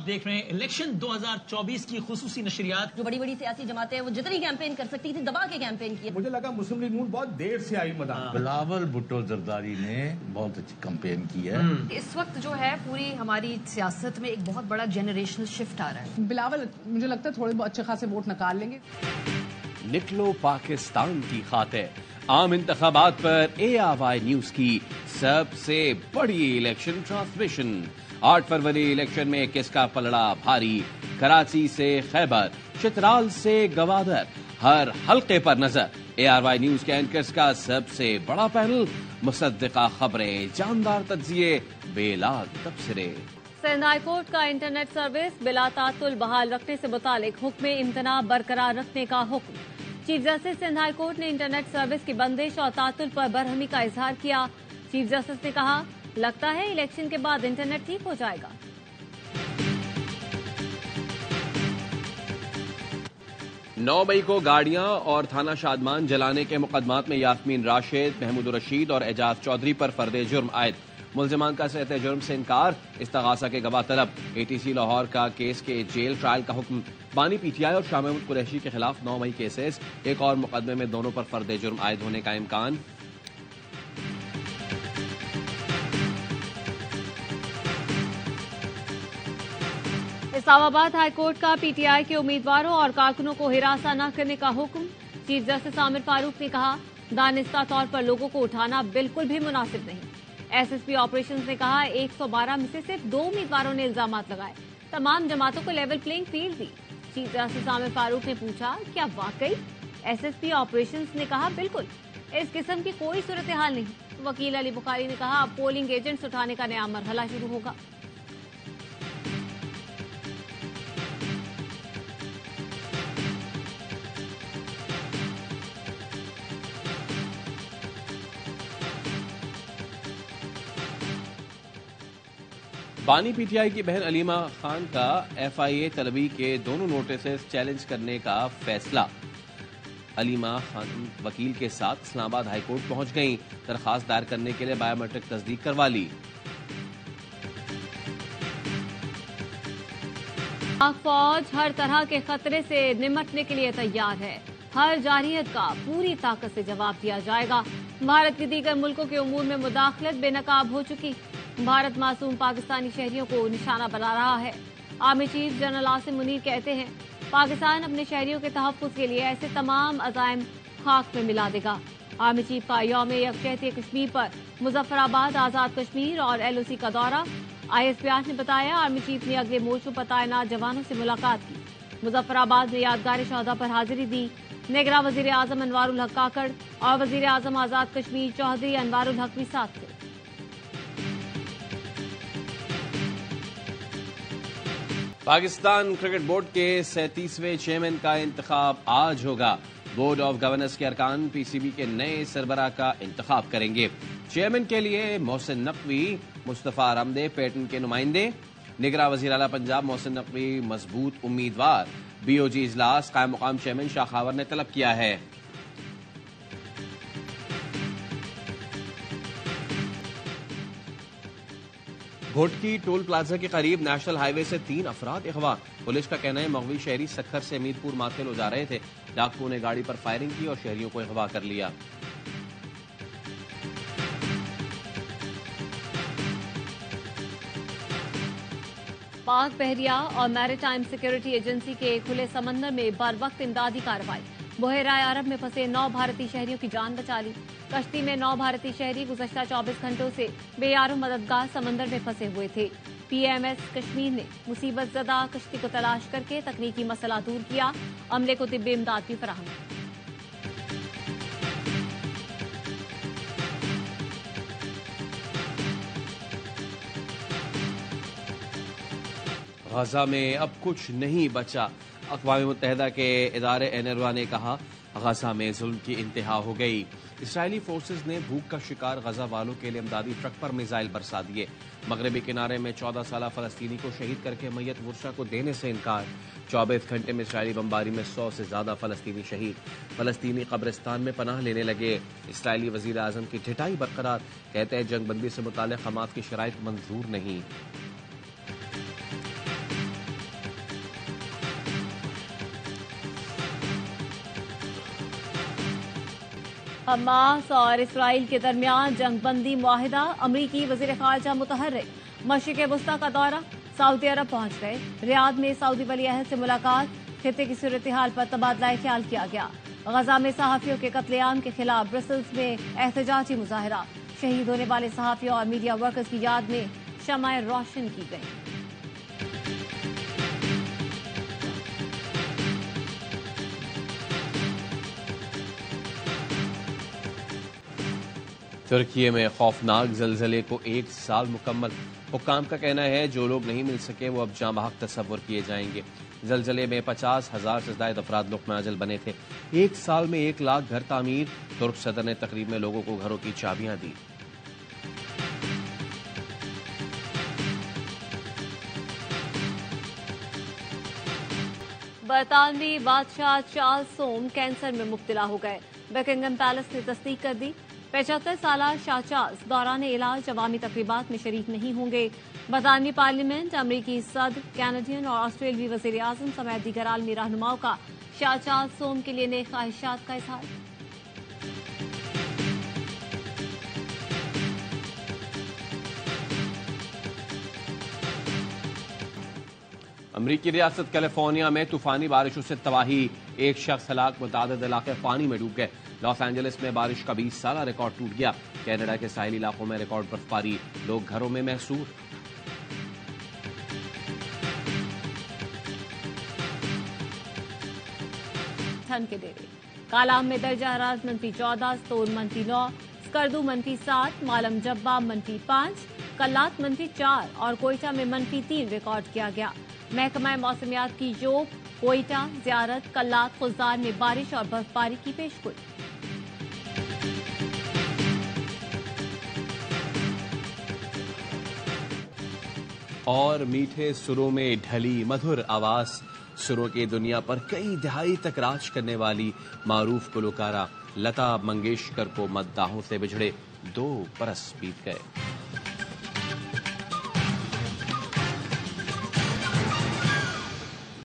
آپ دیکھ رہے ہیں الیکشن 2024 کی خصوصی نشریات. جو بڑی بڑی سیاسی جماعتیں ہیں وہ جتنی کیمپین کر سکتی تھی دبا کے کیمپین کی. مجھے لگا مسلم لیگ نون بہت دیر سے آئی میدان. بلاول بھٹو زرداری نے بہت اچھی کمپین کی ہے. اس وقت جو ہے پوری ہماری سیاست میں ایک بہت بڑا جنریشنل شفٹ آ رہا ہے. بلاول مجھے لگتا ہے تھوڑے بہت اچھے خاصے ووٹ نکال لیں گے. نکلو پاکستان کی خاطر عام انتخابات پر ARY نیوز کی سب سے بڑی الیکشن ٹرانسمیشن. 8 فروری الیکشن میں کس کا پلڑا بھاری. کراچی سے خیبر، چترال سے گوادر، ہر حلقے پر نظر. ARY نیوز کے اینکرز کا سب سے بڑا پینل، مصدقہ خبریں، جاندار تجزیے، بے لاگ تبصرے. سندھ ہائی کورٹ کا انٹرنیٹ سروس بلا تعطل بحال رکھنے سے متعلق حکم امتناع برقرار رکھنے کا حکم. Chief justice Sindh high court نے انٹرنیٹ سروس کی بندش اور تعطل پر برہمی کا اظہار کیا. چیف جسٹس نے کہا لگتا ہے الیکشن کے بعد انٹرنیٹ ٹھیک ہو جائے گا. 9 مئی کو گاڑیاں اور تھانہ شادمان جلانے کے مقدمات میں یاسمین راشد، محمود الرشید اور اعجاز چودھری پر فرد جرم عائد. ملزمان کا صحت جرم سے انکار، استغاثہ کے گواہ طلب. ATC لاہور کا کیس کے جیل ٹرائل کا حکم. بانی PTI اور شاہ محمود قریشی کے خلاف 9 مئی کیسز. ایک اور مقدمے میں دونوں پر فرد جرم عائد ہونے کا امکان. اسلام آباد ہائی کورٹ کا PTI کے امیدواروں اور کارکنوں کو ہراساں نہ کرنے کا حکم. چیف جسٹس عامر فاروق نے کہا دانستہ طور پر لوگوں کو اٹھانا بالکل بھی مناسب نہیں. SSP آپریشنز نے کہا 112 میں سے صرف 2 امیدواروں نے الزامات لگائے. تمام جماعتوں کو لیول پلینگ فیلڈ دی. چیف جسٹس عامر فاروق نے پوچھا کیا واقعی؟ SSP آپریشنز نے کہا بالکل، اس قسم کی کوئی صورتحال نہیں. وکیل علی بخاری نے کہا اب پولنگ ایجنٹس اٹھانے کا نیا مرحلہ شروع ہوگا. بانی PTI کی بہن علیمہ خان کا FIA طلبی کے دونوں نوٹسز چیلنج کرنے کا فیصلہ. علیمہ خان وکیل کے ساتھ اسلام آباد ہائی کورٹ پہنچ گئیں. درخواست دائر کرنے کے لیے بایو میٹرک تصدیق کروا لی. پاک فوج ہر طرح کے خطرے سے نمٹنے کے لیے تیار ہے. ہر جارحیت کا پوری طاقت سے جواب دیا جائے گا. بھارت کے دیگر ملکوں کے امور میں مداخلت بے نقاب ہو چکی. بھارت معصوم پاکستانی شہریوں کو نشانہ بنا رہا ہے. Army chief general Asim Munir کہتے ہیں پاکستان اپنے شہریوں کے تحفظ کے لیے ایسے تمام عزائم خاک میں ملا دے گا. آرمی چیف کا یوم یکجہتی کشمیر پر مظفر آباد، آزاد کشمیر اور LOC کا دورہ. ISPR نے بتایا آرمی چیف نے اگلے مورچوں پر تعینات جوانوں سے ملاقات کی. مظفر آباد میں یادگار شہداء پر حاضری دی. نگراں وزیر اعظم انوار الحق کاکڑ اور وزیر اعظم آزاد کشمیر چودھری انوار الحق بھی ساتھ تھے. پاکستان کرکٹ بورڈ کے 37ویں چیئرمین کا انتخاب آج ہوگا. بورڈ آف گورننس کے ارکان PCB کے نئے سربراہ کا انتخاب کریں گے. چیئرمین کے لیے محسن نقوی، مصطفیٰ رمدے پیٹن کے نمائندے. نگراں وزیر اعلیٰ پنجاب محسن نقوی مضبوط امیدوار. BOG اجلاس قائم مقام چیئرمین شاہ خاور نے طلب کیا ہے. گھوٹکی ٹول پلازا کے قریب نیشنل ہائی وے سے 3 افراد اغوا. پولیس کا کہنا ہے مغوی شہری سکھر سے امید پور ماتھل ہو جا رہے تھے. ڈاکوؤں نے گاڑی پر فائرنگ کی اور شہریوں کو اغوا کر لیا. پاک بحریہ اور میری ٹائم سیکورٹی ایجنسی کے کھلے سمندر میں بر وقت امدادی کارروائی. بحیرہ عرب میں پھنسے 9 بھارتی شہریوں کی جان بچا لی. کشتی میں 9 بھارتی شہری گزشتہ 24 گھنٹوں سے بے یار و مددگار سمندر میں پھنسے ہوئے تھے. PMS کشمیر نے مصیبت زدہ کشتی کو تلاش کر کے تکنیکی مسئلہ دور کیا. عملے کو طبی امداد بھی فراہم کی. غزہ میں اب کچھ نہیں بچا. اقوام متحدہ کے ادارے UNRWA نے کہا غزہ میں ظلم کی انتہا ہو گئی. اسرائیلی فورسز نے بھوک کا شکار غزہ والوں کے لیے امدادی ٹرک پر میزائل برسا دیے. مغربی کنارے میں 14 سالہ فلسطینی کو شہید کر کے میت ورثا کو دینے سے انکار. 24 گھنٹے میں اسرائیلی بمباری میں 100 سے زیادہ فلسطینی شہید. فلسطینی قبرستان میں پناہ لینے لگے. اسرائیلی وزیر اعظم کی ڈٹائی برقرار. کہتے ہیں جنگ بندی سے متعلق حماس کی شرائط منظور نہیں. حماس اور اسرائیل کے درمیان جنگ بندی معاہدہ، امریکی وزیر خارجہ متحرک مشرق وسطی کا دورہ، سعودی عرب پہنچ گئے۔ ریاض میں سعودی ولی عہد سے ملاقات، خطے کی صورتحال پر تبادلہ خیال کیا گیا۔ غزہ میں صحافیوں کے قتل عام کے خلاف برسلز میں احتجاجی مظاہرہ، شہید ہونے والے صحافیوں اور میڈیا ورکرز کی یاد میں شمعیں روشن کی گئیں۔ ترکی میں خوفناک زلزلے کو 1 سال مکمل، حکام کا کہنا ہے جو لوگ نہیں مل سکے وہ اب جاں بحق تصور کیے جائیں گے۔ زلزلے میں 50,000 سے زائد افراد لقمہ اجل بنے تھے۔ 1 سال میں 1 لاکھ گھر تعمیر، ترک صدر نے تقریب میں لوگوں کو گھروں کی چابیاں دی۔ برطانوی بادشاہ چارلس سوم کینسر میں مبتلا ہو گئے، بکنگھم پیلس نے تصدیق کر دی۔ 75 سالہ شاہ چارلس دوران علاج عوامی تقریبات میں شریک نہیں ہوں گے۔ برطانوی پارلیمنٹ، امریکی صدر، کینیڈین اور آسٹریلوی وزیر اعظم سمیت دیگر عالمی رہنماؤں کا شاہ چارلس سوم کے لیے نیک خواہشات کا اظہار۔ امریکی ریاست کیلیفورنیا میں طوفانی بارشوں سے تباہی، 1 شخص ہلاک، متعدد علاقے پانی میں ڈوب گئے۔ لاس اینجلس میں بارش کا 20 سالہ ریکارڈ ٹوٹ گیا۔ کینیڈا کے ساحلی علاقوں میں ریکارڈ برفباری، لوگ گھروں میں محصور۔ ٹھنڈ کے ڈیرے، کالام میں درجہ حرارت -14، ستون -9، اسکردو -7، مالم جبہ -5، کلات -4 اور کوئٹہ میں -3 ریکارڈ کیا گیا۔ محکمہ موسمیات کی جوب، کوئٹہ، زیارت، کلات، خزدار میں بارش اور برفباری کی پیشگوئی۔ اور میٹھے سروں میں ڈھلی مدھر آواز، سروں کی دنیا پر کئی دہائی تک راج کرنے والی معروف گلوکارہ لتا منگیشکر کو مداحوں سے بچھڑے 2 برس بیت گئے۔